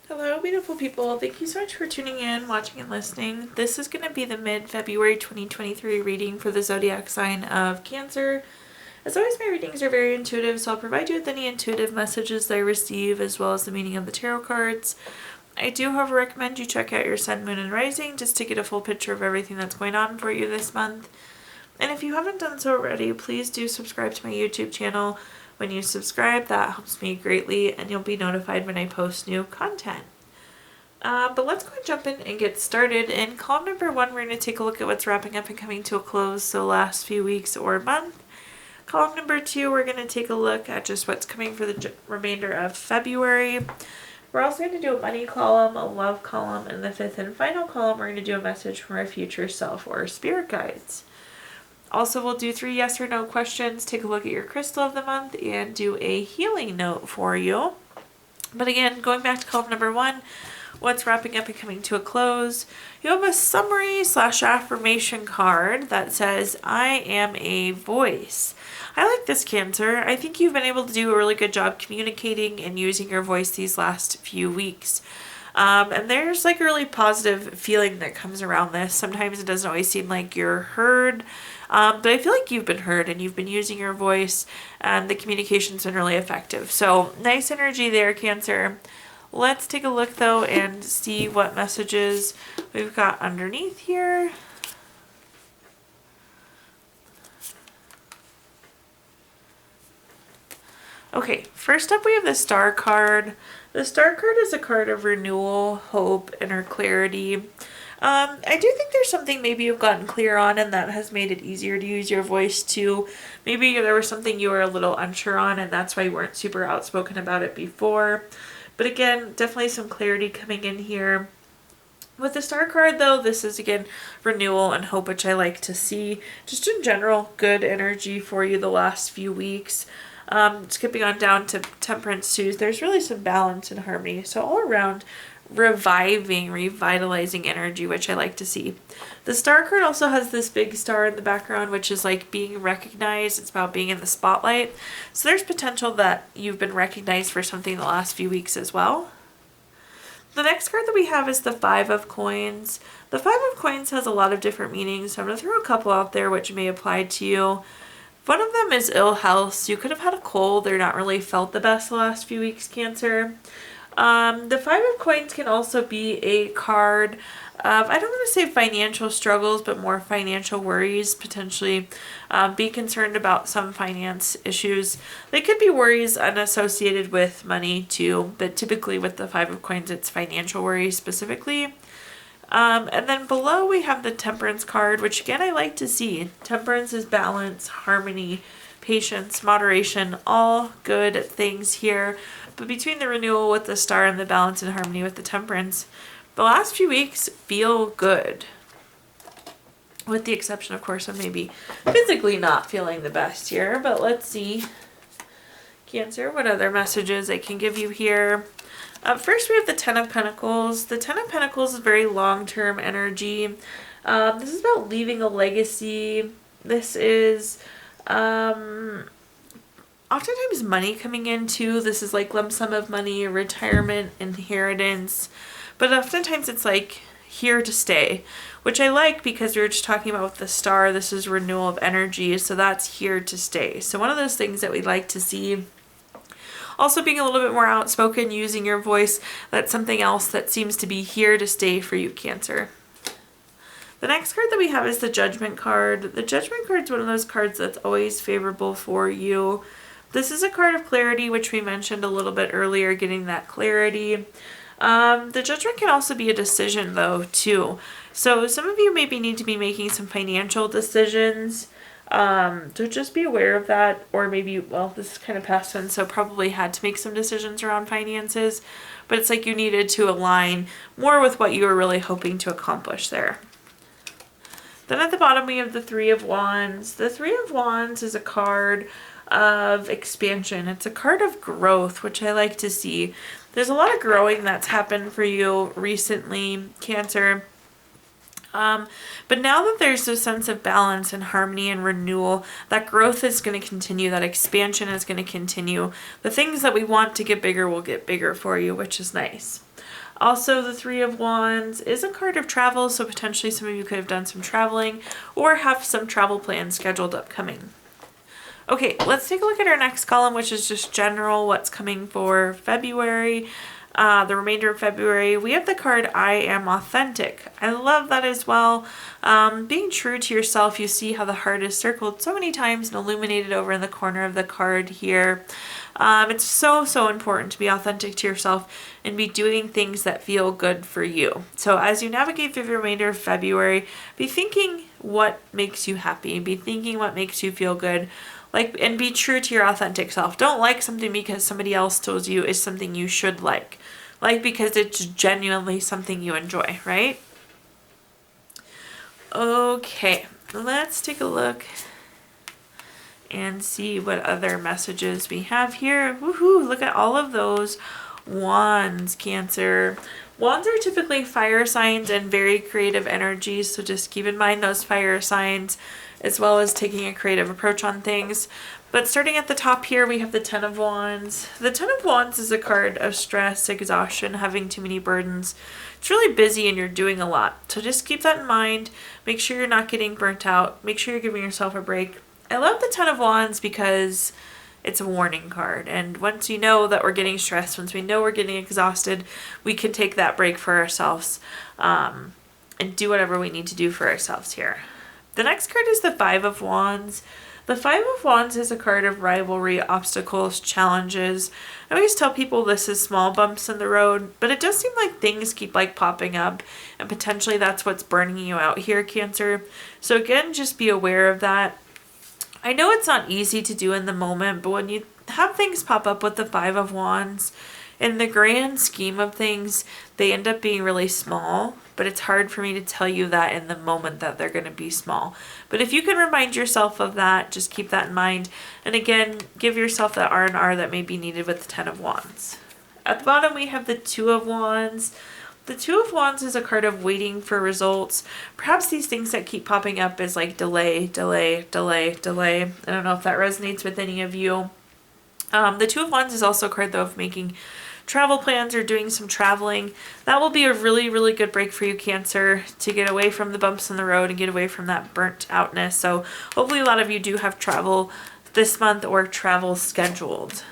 Hello, beautiful people. Thank you so much for tuning in, watching, and listening. This is going to be the mid-February 2023 reading for the zodiac sign of Cancer. As always, my readings are very intuitive, so I'll provide you with any intuitive messages that I receive, as well as the meaning of the tarot cards. I do, however, recommend you check out your sun, moon, and rising just to get a full picture of everything that's going on for you this month. And if you haven't done so already, please do subscribe to my YouTube channel. When you subscribe, that helps me greatly, and you'll be notified when I post new content. But let's go and jump in and get started. In column number 1, we're going to take a look at what's wrapping up and coming to a close, so last few weeks or month. Column number 2, we're going to take a look at just what's coming for the remainder of February. We're also going to do a money column, a love column, and the 5th and final column, we're going to do a message from our future self or spirit guides. Also, we'll do 3 yes or no questions, take a look at your crystal of the month, and do a healing note for you. But again, going back to column number 1, what's wrapping up and coming to a close, you have a summary / affirmation card that says, I am a voice. I like this, Cancer. I think you've been able to do a really good job communicating and using your voice these last few weeks. And there's like a really positive feeling that comes around this. Sometimes it doesn't always seem like you're heard, but I feel like you've been heard and you've been using your voice, and the communication's been really effective. So nice energy there, Cancer. Let's take a look though and see what messages we've got underneath here. Okay, first up we have the Star card. The Star card is a card of renewal, hope, inner clarity. I do think there's something maybe you've gotten clear on, and that has made it easier to use your voice too. Maybe there was something you were a little unsure on, and that's why you weren't super outspoken about it before. But again, definitely some clarity coming in here. With the Star card though, this is again renewal and hope, which I like to see. Just in general, good energy for you the last few weeks. Skipping on down to Temperance too, there's really some balance and harmony. So all around revitalizing energy, which I like to see. The Star card also has this big star in the background, which is like being recognized. It's about being in the spotlight. So there's potential that you've been recognized for something the last few weeks as well. The next card that we have is the 5 of Coins. The 5 of Coins has a lot of different meanings, so I'm going to throw a couple out there which may apply to you. One of them is ill health. So you could have had a cold or not really felt the best the last few weeks, Cancer. The 5 of Coins can also be a card of, I don't want to say financial struggles, but more financial worries, potentially be concerned about some finance issues. They could be worries unassociated with money too, but typically with the 5 of Coins, it's financial worries specifically. And then below we have the Temperance card, which again I like to see. Temperance is balance, harmony, patience, moderation, all good things here. But between the renewal with the Star and the balance and harmony with the Temperance, the last few weeks feel good. With the exception, of course, of maybe physically not feeling the best here. But let's see, Cancer, what other messages I can give you here. First, we have the 10 of Pentacles. The 10 of Pentacles is very long-term energy. This is about leaving a legacy. This is oftentimes money coming in too. This is like lump sum of money, retirement, inheritance. But oftentimes it's like here to stay, which I like because we were just talking about with the Star. This is renewal of energy, so that's here to stay. So one of those things that we like to see. Also being a little bit more outspoken, using your voice, that's something else that seems to be here to stay for you, Cancer. The next card that we have is the Judgment card. The Judgment card is one of those cards that's always favorable for you. This is a card of clarity, which we mentioned a little bit earlier, getting that clarity. The Judgment can also be a decision though, too. So some of you maybe need to be making some financial decisions. So just be aware of that, or maybe, well, this is kind of past tense, so probably had to make some decisions around finances, but it's like you needed to align more with what you were really hoping to accomplish there. Then at the bottom we have the 3 of Wands. The 3 of Wands is a card of expansion. It's a card of growth, which I like to see. There's a lot of growing that's happened for you recently, Cancer. But now that there's a sense of balance and harmony and renewal, that growth is going to continue, that expansion is going to continue. The things that we want to get bigger will get bigger for you, which is nice. Also, the Three of Wands is a card of travel, so potentially some of you could have done some traveling or have some travel plans scheduled upcoming. Okay, let's take a look at our next column, which is just general, what's coming for February. The remainder of February, we have the card I Am Authentic. I love that as well. Being true to yourself, you see how the heart is circled so many times and illuminated over in the corner of the card here. It's so important to be authentic to yourself and be doing things that feel good for you. So as you navigate through the remainder of February, be thinking what makes you happy, be thinking what makes you feel good. And be true to your authentic self. Don't like something because somebody else told you is something you should like. Like because it's genuinely something you enjoy, right? Okay, let's take a look and see what other messages we have here. Woohoo, look at all of those wands, Cancer. Wands are typically fire signs and very creative energies, so just keep in mind those fire signs, as well as taking a creative approach on things. But starting at the top here, we have the Ten of Wands. The Ten of Wands is a card of stress, exhaustion, having too many burdens. It's really busy and you're doing a lot. So just keep that in mind. Make sure you're not getting burnt out. Make sure you're giving yourself a break. I love the Ten of Wands because it's a warning card. And once we know that we're getting stressed, once we know we're getting exhausted, we can take that break for ourselves and do whatever we need to do for ourselves here. The next card is the Five of Wands. The Five of Wands is a card of rivalry, obstacles, challenges. I always tell people this is small bumps in the road, but it does seem like things keep popping up, and potentially that's what's burning you out here, Cancer. So again, just be aware of that. I know it's not easy to do in the moment, but when you have things pop up with the Five of Wands, in the grand scheme of things, they end up being really small, but it's hard for me to tell you that in the moment that they're going to be small. But if you can remind yourself of that, just keep that in mind. And again, give yourself that R&R that may be needed with the Ten of Wands. At the bottom, we have the Two of Wands. The Two of Wands is a card of waiting for results. Perhaps these things that keep popping up is delay. I don't know if that resonates with any of you. The Two of Wands is also a card, though, of making travel plans or doing some traveling. That will be a really good break for you, Cancer, to get away from the bumps in the road and get away from that burnt outness. So hopefully a lot of you do have travel this month or travel scheduled.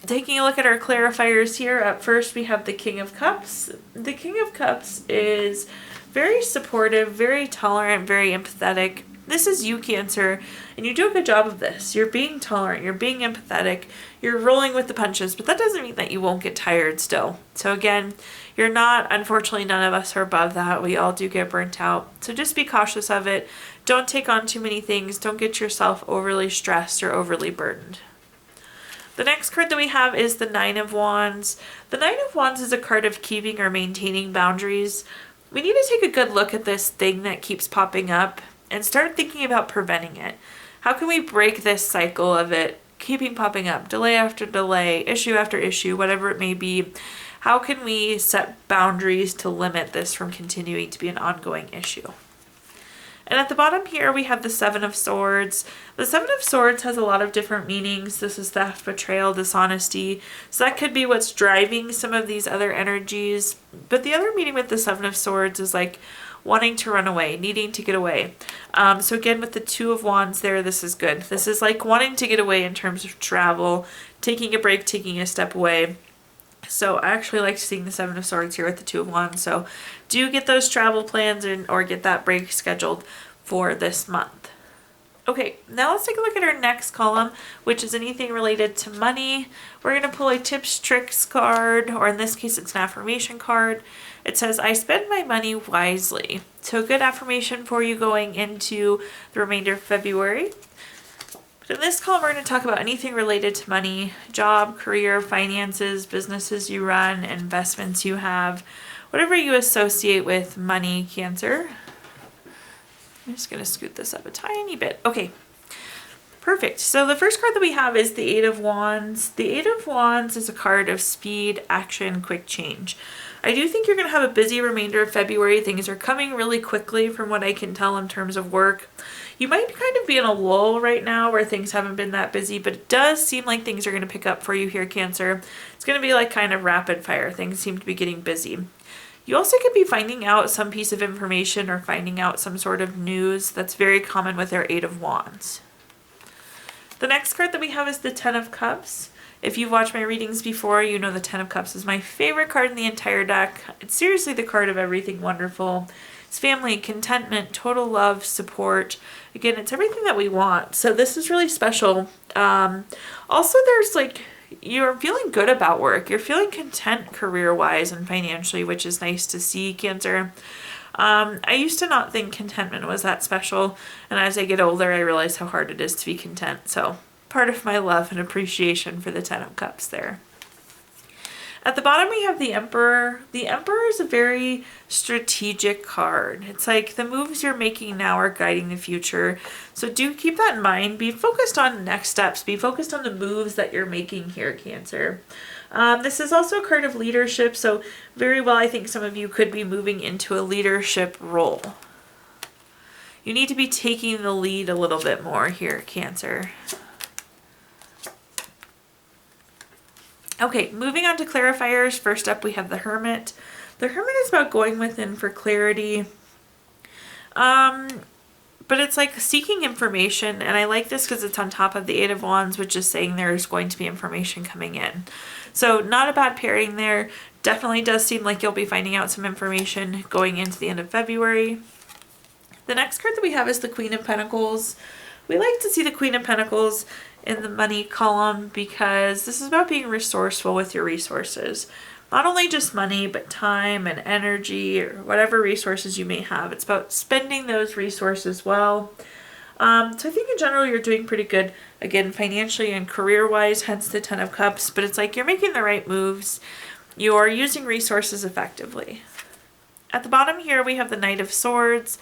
Taking a look at our clarifiers here, up first we have the King of Cups. The King of Cups is very supportive, very tolerant, very empathetic. This is you, Cancer, and you do a good job of this. You're being tolerant, you're being empathetic, you're rolling with the punches, but that doesn't mean that you won't get tired still. So again, you're not, unfortunately, none of us are above that. We all do get burnt out. So just be cautious of it. Don't take on too many things. Don't get yourself overly stressed or overly burdened. The next card that we have is the Nine of Wands. The Nine of Wands is a card of keeping or maintaining boundaries. We need to take a good look at this thing that keeps popping up and start thinking about preventing it. How can we break this cycle of it keeping popping up, delay after delay, issue after issue, whatever it may be? How can we set boundaries to limit this from continuing to be an ongoing issue? And at the bottom here, we have the Seven of Swords. The Seven of Swords has a lot of different meanings. This is theft, betrayal, dishonesty. So that could be what's driving some of these other energies. But the other meaning with the Seven of Swords is wanting to run away, needing to get away. So again, with the Two of Wands there, this is good. This is wanting to get away in terms of travel, taking a break, taking a step away. So I actually like seeing the Seven of Swords here with the Two of Wands. So do get those travel plans or get that break scheduled for this month. Okay, now let's take a look at our next column, which is anything related to money. We're going to pull a tips, tricks card, or in this case, it's an affirmation card. It says, I spend my money wisely. So a good affirmation for you going into the remainder of February. But in this column, we're going to talk about anything related to money, job, career, finances, businesses you run, investments you have, whatever you associate with money, Cancer. I'm just going to scoot this up a tiny bit. Okay, Perfect. So the first card that we have is the Eight of Wands. The Eight of Wands is a card of speed, action, quick change. I do think you're going to have a busy remainder of February. Things are coming really quickly from what I can tell in terms of work. You might kind of be in a lull right now where things haven't been that busy, but it does seem like things are going to pick up for you here, Cancer. It's going to be like kind of rapid fire. Things seem to be getting busy. You also could be finding out some piece of information or finding out some sort of news. That's very common with our Eight of Wands. The next card that we have is the Ten of Cups. If you've watched my readings before, you know the Ten of Cups is my favorite card in the entire deck. It's seriously the card of everything wonderful. It's family, contentment, total love, support. Again, it's everything that we want. So this is really special. Also, there's like, you're feeling good about work. You're feeling content career-wise and financially, which is nice to see, Cancer. I used to not think contentment was that special. And as I get older, I realize how hard it is to be content. So part of my love and appreciation for the Ten of Cups there. At the bottom, we have the Emperor. The Emperor is a very strategic card. It's like the moves you're making now are guiding the future. So do keep that in mind. Be focused on next steps. Be focused on the moves that you're making here, Cancer. This is also a card of leadership. So very well, I think some of you could be moving into a leadership role. You need to be taking the lead a little bit more here, Cancer. Okay, moving on to clarifiers. First up, we have the Hermit. The Hermit is about going within for clarity. But it's like seeking information, and I like this because it's on top of the Eight of Wands, which is saying there's going to be information coming in. So not a bad pairing there. Definitely does seem like you'll be finding out some information going into the end of February. The next card that we have is the Queen of Pentacles. We like to see the Queen of Pentacles in the money column because this is about being resourceful with your resources. Not only just money, but time and energy or whatever resources you may have. It's about spending those resources well. So I think in general you're doing pretty good, again, financially and career-wise, hence the Ten of Cups. But it's like you're making the right moves. You are using resources effectively. At the bottom here, we have the Knight of Swords.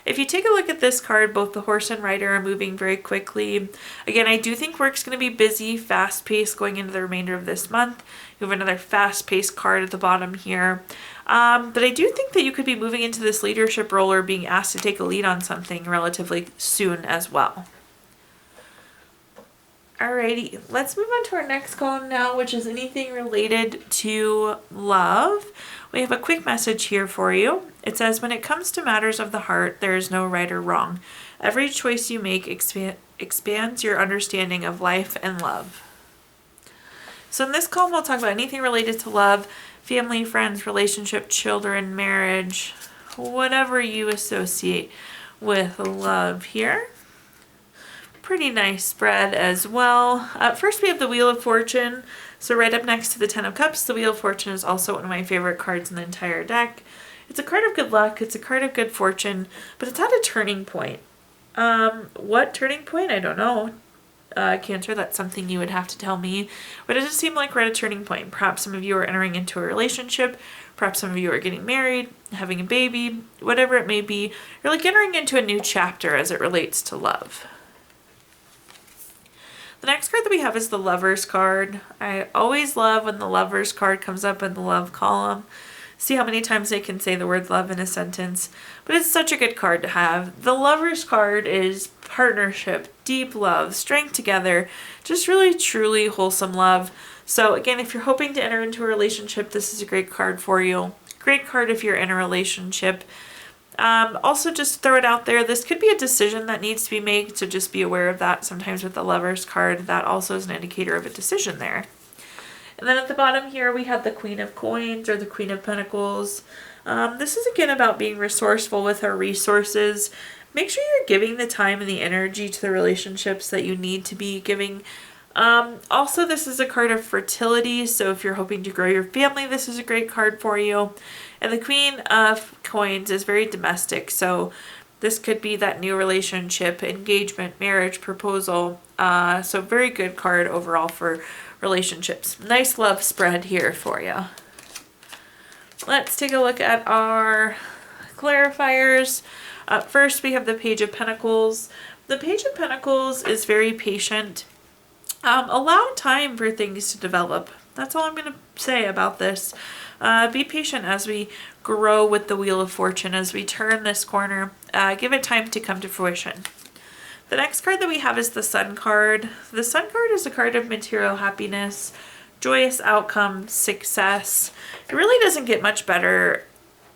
If you take a look at this card, both the horse and rider are moving very quickly. Again, I do think work's going to be busy, fast-paced going into the remainder of this month. You have another fast-paced card at the bottom here. But I do think that you could be moving into this leadership role or being asked to take a lead on something relatively soon as well. Alrighty, let's move on to our next column now, which is anything related to love. We have a quick message here for you. It says, when it comes to matters of the heart, there is no right or wrong. Every choice you make expands your understanding of life and love. So in this column, we'll talk about anything related to love, family, friends, relationship, children, marriage, whatever you associate with love here. Pretty nice spread as well. First, we have the Wheel of Fortune. So right up next to the Ten of Cups, the Wheel of Fortune is also one of my favorite cards in the entire deck. It's a card of good luck. It's a card of good fortune, but it's at a turning point. What turning point? I don't know. Cancer, that's something you would have to tell me. But it does seem like we're at a turning point. Perhaps some of you are entering into a relationship. Perhaps some of you are getting married, having a baby, whatever it may be. You're like entering into a new chapter as it relates to love. The next card that we have is the Lovers card. I always love when the Lovers card comes up in the love column. See how many times I can say the word love in a sentence. But it's such a good card to have. The Lovers card is partnership, deep love, strength together, just really truly wholesome love. So again, if you're hoping to enter into a relationship, this is a great card for you. Great card if you're in a relationship. Also, just throw it out there. This could be a decision that needs to be made, so just be aware of that. Sometimes with the Lovers card, that also is an indicator of a decision there. And then at the bottom here, we have the Queen of Coins or the Queen of Pentacles. This is again about being resourceful with our resources. Make sure you're giving the time and the energy to the relationships that you need to be giving. Also, this is a card of fertility. So if you're hoping to grow your family, this is a great card for you. And the Queen of Coins is very domestic. So this could be that new relationship, engagement, marriage, proposal. So very good card overall for relationships. Nice love spread here for you. Let's take a look at our clarifiers. First, we have the Page of Pentacles. The Page of Pentacles is very patient. Allow time for things to develop. That's all I'm going to say about this. Be patient as we grow with the Wheel of Fortune, as we turn this corner. Give it time to come to fruition. The next card that we have is the Sun card. The Sun card is a card of material happiness, joyous outcome, success. It really doesn't get much better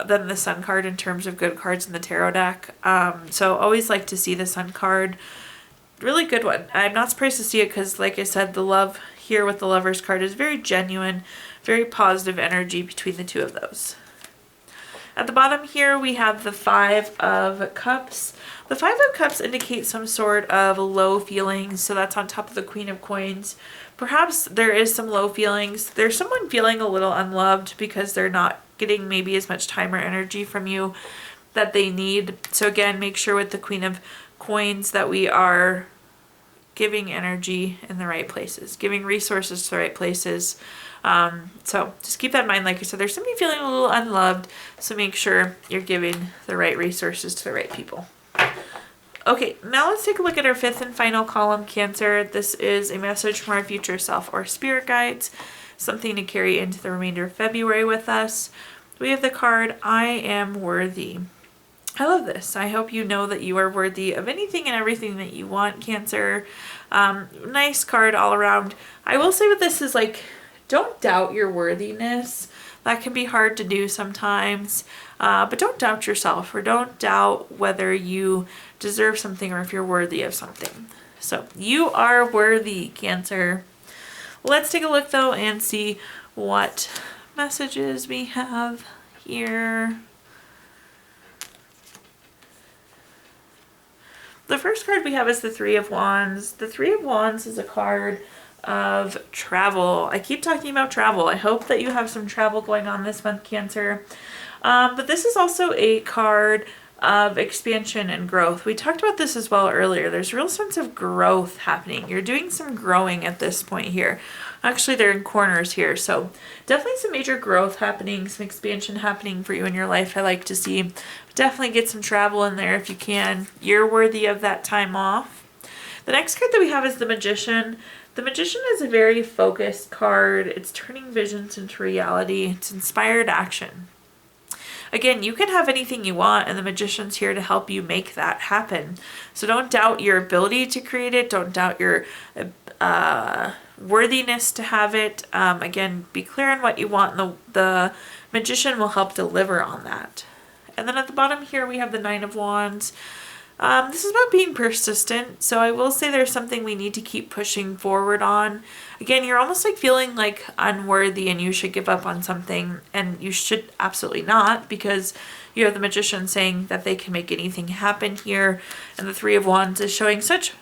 than the Sun card in terms of good cards in the tarot deck. So always like to see the Sun card. Really good one. I'm not surprised to see it because, like I said, the love here with the Lovers card is very genuine, very positive energy between the two of those. At the bottom here, we have the Five of Cups. The Five of Cups indicates some sort of low feelings, so that's on top of the Queen of Coins. Perhaps there is some low feelings. There's someone feeling a little unloved because they're not getting maybe as much time or energy from you that they need. So again, make sure with the Queen of Coins that we are giving energy in the right places, giving resources to the right places. So just keep that in mind. Like I said, there's somebody feeling a little unloved, so make sure you're giving the right resources to the right people. Okay, now let's take a look at our fifth and final column, Cancer. This is a message from our future self or spirit guides, something to carry into the remainder of February with us. We have the card, I am worthy. I love this. I hope you know that you are worthy of anything and everything that you want, Cancer. Nice card all around. I will say what this is like, don't doubt your worthiness. That can be hard to do sometimes, but don't doubt yourself, or don't doubt whether you deserve something or if you're worthy of something. So you are worthy, Cancer. Let's take a look though and see what messages we have here. The first card we have is the Three of Wands. The Three of Wands is a card of travel. I keep talking about travel. I hope that you have some travel going on this month, Cancer. But this is also a card of expansion and growth. We talked about this as well earlier. There's a real sense of growth happening. You're doing some growing at this point here. Actually, they're in corners here. So definitely some major growth happening, some expansion happening for you in your life. I like to see. Definitely get some travel in there if you can. You're worthy of that time off. The next card that we have is the Magician. The Magician is a very focused card. It's turning visions into reality. It's inspired action. Again, you can have anything you want, and the Magician's here to help you make that happen. So don't doubt your ability to create it. Don't doubt your worthiness to have it. Again, be clear on what you want, and the Magician will help deliver on that. And then at the bottom here, we have the Nine of Wands. This is about being persistent. So I will say there's something we need to keep pushing forward on. Again, you're almost like feeling like unworthy and you should give up on something, and you should absolutely not, because you have the Magician saying that they can make anything happen here. And the Three of Wands is showing such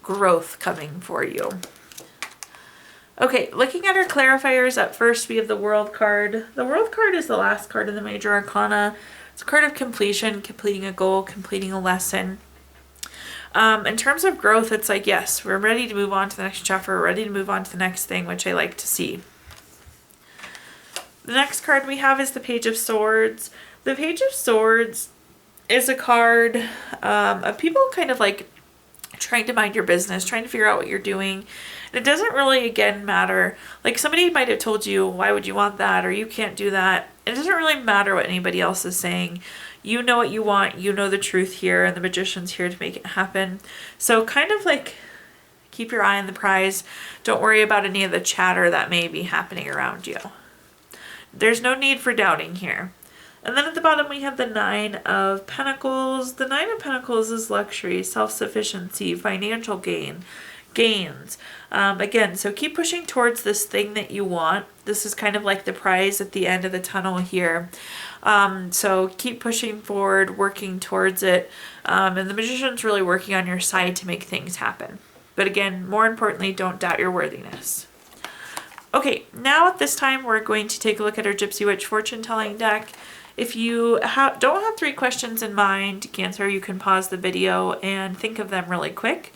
growth coming for you. Okay, looking at our clarifiers, at first we have the World card. The World card is the last card in the Major Arcana. It's a card of completion, completing a goal, completing a lesson. In terms of growth, it's like, yes, we're ready to move on to the next chapter. We're ready to move on to the next thing, which I like to see. The next card we have is the Page of Swords. The Page of Swords is a card of people kind of like trying to mind your business, trying to figure out what you're doing. And it doesn't really, again, matter. Like, somebody might have told you, why would you want that? Or you can't do that. It doesn't really matter what anybody else is saying. You know what you want. You know the truth here. And the Magician's here to make it happen. So kind of like keep your eye on the prize. Don't worry about any of the chatter that may be happening around you. There's no need for doubting here. And then at the bottom we have the Nine of Pentacles. The Nine of Pentacles is luxury, self-sufficiency, financial gains. Again, so keep pushing towards this thing that you want. This is kind of like the prize at the end of the tunnel here. So keep pushing forward, working towards it. And the Magician's really working on your side to make things happen. But again, more importantly, don't doubt your worthiness. Okay, now at this time, we're going to take a look at our Gypsy Witch fortune telling deck. If you don't have 3 questions in mind, Cancer, you can pause the video and think of them really quick.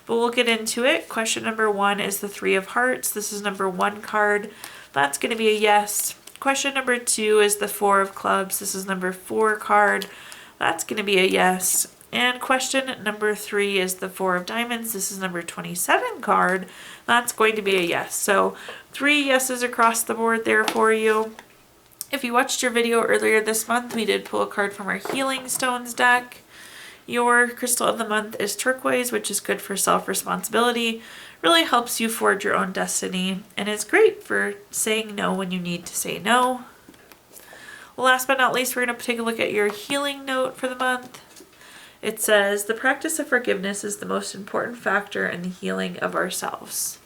But we'll get into it. Question number 1 is the Three of Hearts. This is number 1 card. That's going to be a yes. Question number 2 is the Four of Clubs. This is number 4 card. That's going to be a yes. And question number 3 is the 4 of diamonds. This is number 27 card. That's going to be a yes. So 3 yeses across the board there for you. If you watched your video earlier this month, we did pull a card from our Healing Stones deck. Your crystal of the month is turquoise, which is good for self-responsibility. Really helps you forge your own destiny and is great for saying no when you need to say no. Last but not least, we're going to take a look at your healing note for the month. It says, the practice of forgiveness is the most important factor in the healing of ourselves.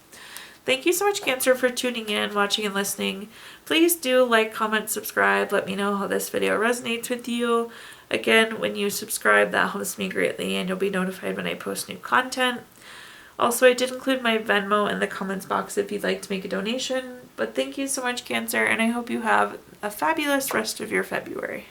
Thank you so much, Cancer, for tuning in, watching, and listening. Please do like, comment, subscribe. Let me know how this video resonates with you. Again, when you subscribe, that helps me greatly, and you'll be notified when I post new content. Also, I did include my Venmo in the comments box if you'd like to make a donation. But thank you so much, Cancer, and I hope you have a fabulous rest of your February.